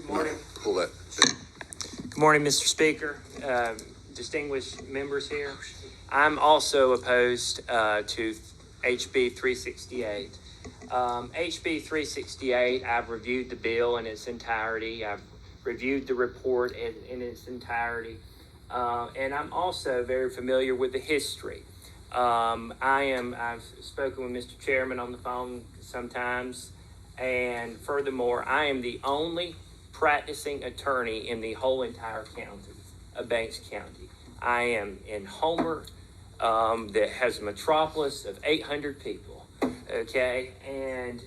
Good morning. Pull that. Good morning, Mr. Speaker, distinguished members here. I'm also opposed to HB 368. HB 368, I've reviewed the bill in its entirety. I've reviewed the report in its entirety. And I'm also very familiar with the history. I've spoken with Mr. Chairman on the phone sometimes. And furthermore, I am the only practicing attorney in the whole entire county of Banks County. I am in Homer, that has a metropolis of 800 people, okay? And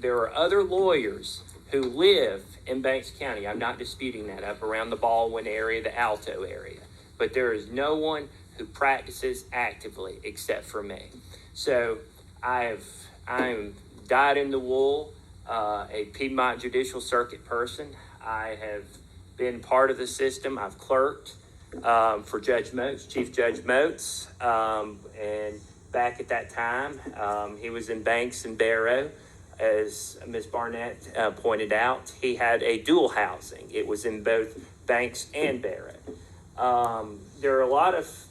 there are other lawyers who live in Banks County. I'm not disputing that, up around the Baldwin area, the Alto area. But there is no one who practices actively except for me. So I'm dyed in the wool, a Piedmont Judicial Circuit person. I have been part of the system. I've clerked for Judge Moats, Chief Judge Moats, and back at that time, he was in Banks and Barrow. As Ms. Barnett pointed out, he had a dual housing. It was in both Banks and Barrow. There are a lot of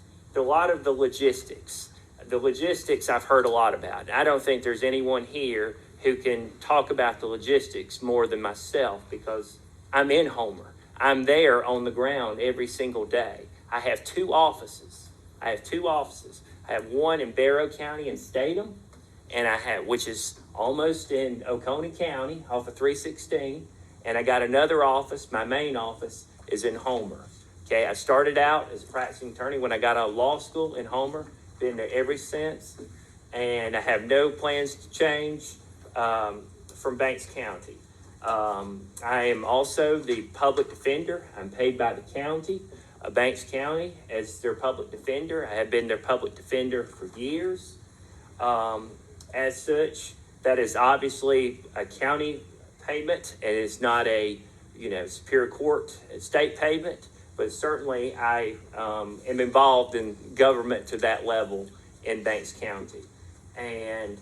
the logistics. The logistics I've heard a lot about. I don't think there's anyone here who can talk about the logistics more than myself, because I'm in Homer. I'm there on the ground every single day. I have two offices. I have one in Barrow County in Statham, and which is almost in Oconee County off of 316. And I got another office. My main office is in Homer. Okay, I started out as a practicing attorney when I got out of law school in Homer. Been there ever since, and I have no plans to change from Banks County. I am also the public defender. I'm paid by the county of Banks County as their public defender. I have been their public defender for years. As such, that is obviously a county payment, and it's not a Superior Court state payment. But certainly I am involved in government to that level in Banks County. And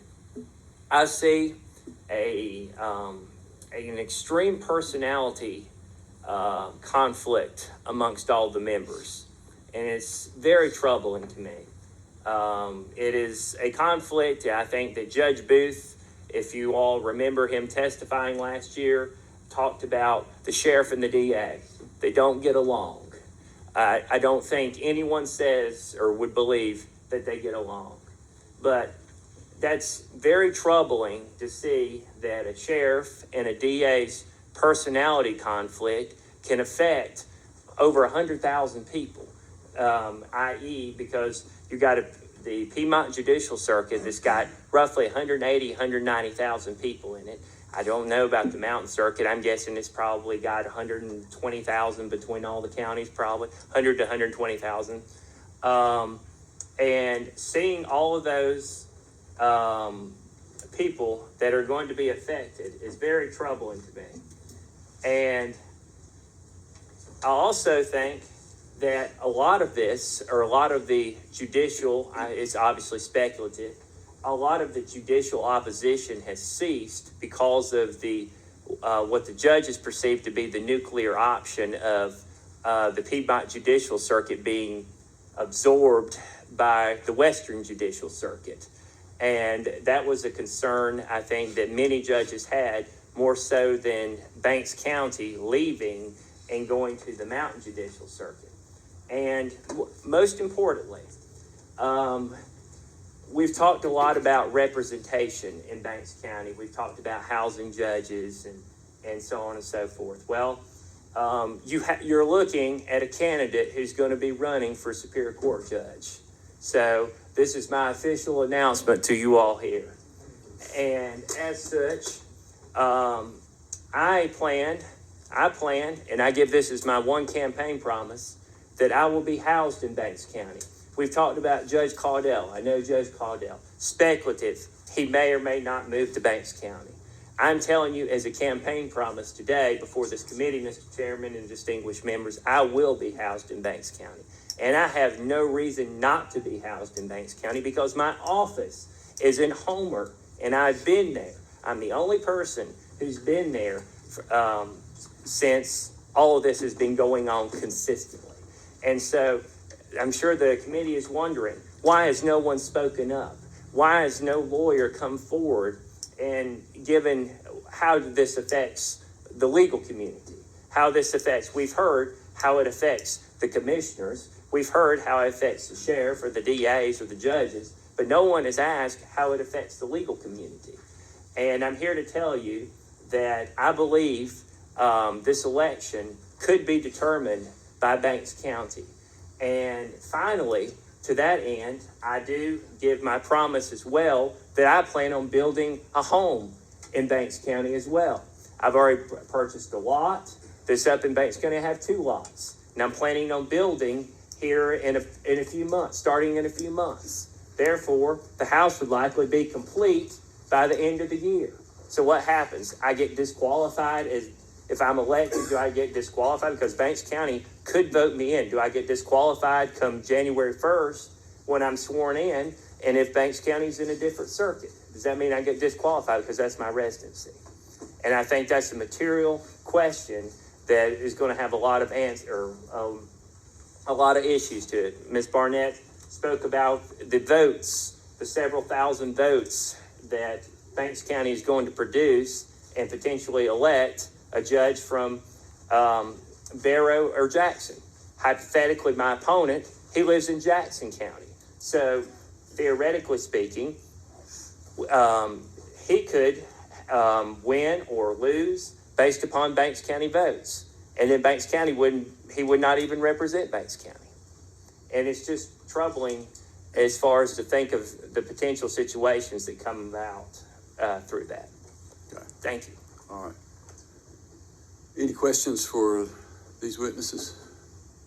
I see an extreme personality conflict amongst all the members. And it's very troubling to me. It is a conflict. I think that Judge Booth, if you all remember him testifying last year, talked about the sheriff and the DA. They don't get along. I don't think anyone says or would believe that they get along. But that's very troubling to see that a sheriff and a DA's personality conflict can affect over 100,000 people, i.e. because you got the Piedmont Judicial Circuit that's got roughly 180, 190,000 people in it. I don't know about the Mountain Circuit. I'm guessing it's probably got 120,000 between all the counties, probably 100 to 120,000. And seeing all of those people that are going to be affected is very troubling to me. And I also think that a lot of this, or a lot of the judicial, it's obviously speculative, a lot of the judicial opposition has ceased because of the what the judges perceive to be the nuclear option of the Piedmont Judicial Circuit being absorbed by the Western Judicial Circuit. And that was a concern, I think, that many judges had, more so than Banks County leaving and going to the Mountain Judicial Circuit. And most importantly, we've talked a lot about representation in Banks County. We've talked about housing judges and so on and so forth. Well, you're looking at a candidate who's going to be running for Superior Court judge. So this is my official announcement to you all here. And as such, I planned, and I give this as my one campaign promise, that I will be housed in Banks County. We've talked about Judge Caudell. I know Judge Caudell. Speculative. He may or may not move to Banks County. I'm telling you as a campaign promise today before this committee, Mr. Chairman and distinguished members, I will be housed in Banks County. And I have no reason not to be housed in Banks County because my office is in Homer and I've been there. I'm the only person who's been there since all of this has been going on consistently. And so I'm sure the committee is wondering, why has no one spoken up? Why has no lawyer come forward and given how this affects the legal community? How this affects, we've heard how it affects the commissioners. We've heard how it affects the sheriff or the DAs or the judges, but no one has asked how it affects the legal community. And I'm here to tell you that I believe this election could be determined by Banks County. And finally, to that end, I do give my promise as well that I plan on building a home in Banks County as well. I've already purchased a lot. This up in Banks County, I have 2 lots. And I'm planning on building here in a few months, starting in a few months. Therefore, the house would likely be complete by the end of the year. So what happens? I get disqualified as if I'm elected. Do I get disqualified? Because Banks County could vote me in. Do I get disqualified come January 1st when I'm sworn in? And if Banks County's in a different circuit, does that mean I get disqualified because that's my residency? And I think that's a material question that is going to have a lot of a lot of issues to it. Ms. Barnett spoke about the votes, the several thousand votes that Banks County is going to produce and potentially elect a judge from Barrow or Jackson. Hypothetically, my opponent, he lives in Jackson County. So theoretically speaking, he could win or lose based upon Banks County votes. And then Banks County would not even represent Banks County. And it's just troubling as far as to think of the potential situations that come about through that. Okay. Thank you. All right. Any questions for these witnesses?